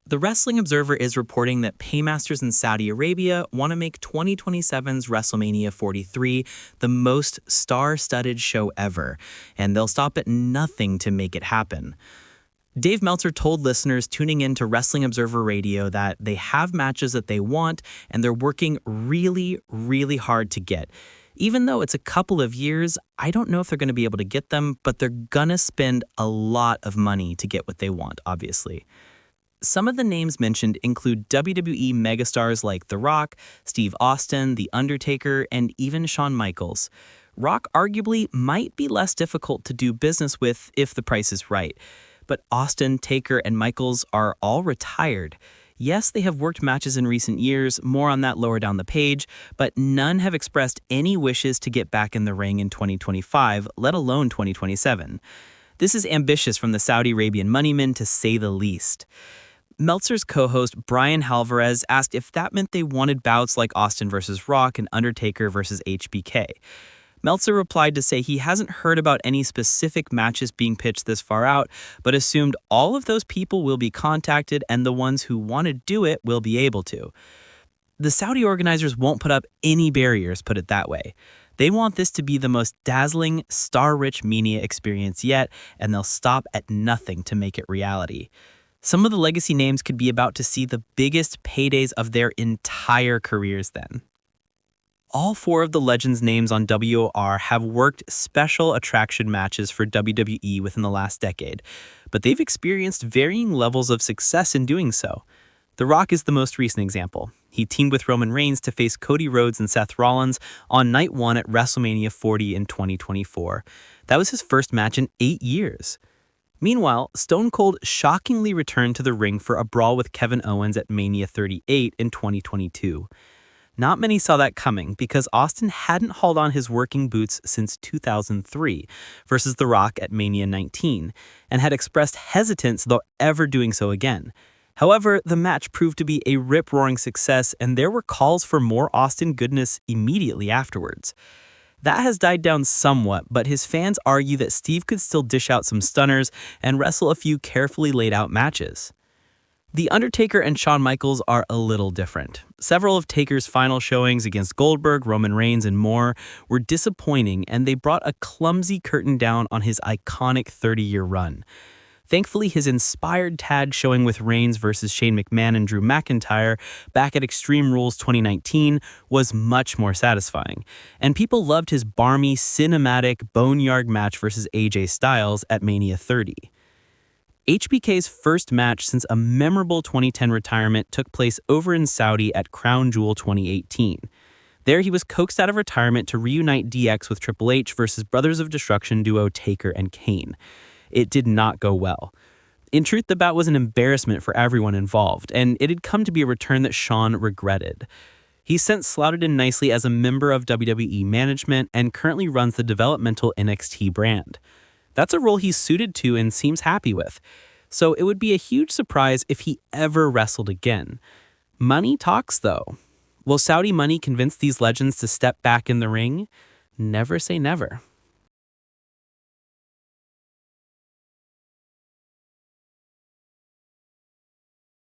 The Wrestling Observer is reporting that paymasters in Saudi Arabia want to make 2027's WrestleMania 43 the most star-studded show ever, and they'll stop at nothing to make it happen. Dave Meltzer told listeners tuning in to Wrestling Observer Radio that they have matches that they want, and they're working really, really hard to get. Even though it's a couple of years, I don't know if they're going to be able to get them, but they're going to spend a lot of money to get what they want, obviously. Some of the names mentioned include WWE megastars like The Rock, Steve Austin, The Undertaker, and even Shawn Michaels. Rock arguably might be less difficult to do business with if the price is right. But Austin, Taker, and Michaels are all retired. Yes, they have worked matches in recent years, more on that lower down the page, but none have expressed any wishes to get back in the ring in 2025, let alone 2027. This is ambitious from the Saudi Arabian moneymen, to say the least. Meltzer's co-host Brian Alvarez asked if that meant they wanted bouts like Austin versus Rock and Undertaker versus HBK. Meltzer replied to say he hasn't heard about any specific matches being pitched this far out, but assumed all of those people will be contacted and the ones who want to do it will be able to. The Saudi organizers won't put up any barriers, put it that way. They want this to be the most dazzling, star-rich media experience yet, and they'll stop at nothing to make it reality. Some of the legacy names could be about to see the biggest paydays of their entire careers then. All four of the legends' names on WOR have worked special attraction matches for WWE within the last decade, but they've experienced varying levels of success in doing so. The Rock is the most recent example. He teamed with Roman Reigns to face Cody Rhodes and Seth Rollins on Night 1 at WrestleMania 40 in 2024. That was his first match in 8 years. Meanwhile, Stone Cold shockingly returned to the ring for a brawl with Kevin Owens at Mania 38 in 2022. Not many saw that coming because Austin hadn't hauled on his working boots since 2003 versus The Rock at Mania 19 and had expressed hesitance about ever doing so again. However, the match proved to be a rip-roaring success, and there were calls for more Austin goodness immediately afterwards. That has died down somewhat, but his fans argue that Steve could still dish out some stunners and wrestle a few carefully laid out matches. The Undertaker and Shawn Michaels are a little different. Several of Taker's final showings against Goldberg, Roman Reigns, and more were disappointing, and they brought a clumsy curtain down on his iconic 30-year run. Thankfully, his inspired tag showing with Reigns versus Shane McMahon and Drew McIntyre back at Extreme Rules 2019 was much more satisfying, and people loved his barmy, cinematic, boneyard match versus AJ Styles at Mania 30. HBK's first match since a memorable 2010 retirement took place over in Saudi at Crown Jewel 2018. There, he was coaxed out of retirement to reunite DX with Triple H versus Brothers of Destruction duo Taker and Kane. It did not go well. In truth, the bout was an embarrassment for everyone involved, and it had come to be a return that Shawn regretted. He's since slotted in nicely as a member of WWE management and currently runs the developmental NXT brand. That's a role he's suited to and seems happy with, so it would be a huge surprise if he ever wrestled again. Money talks, though. Will Saudi money convince these legends to step back in the ring? Never say never.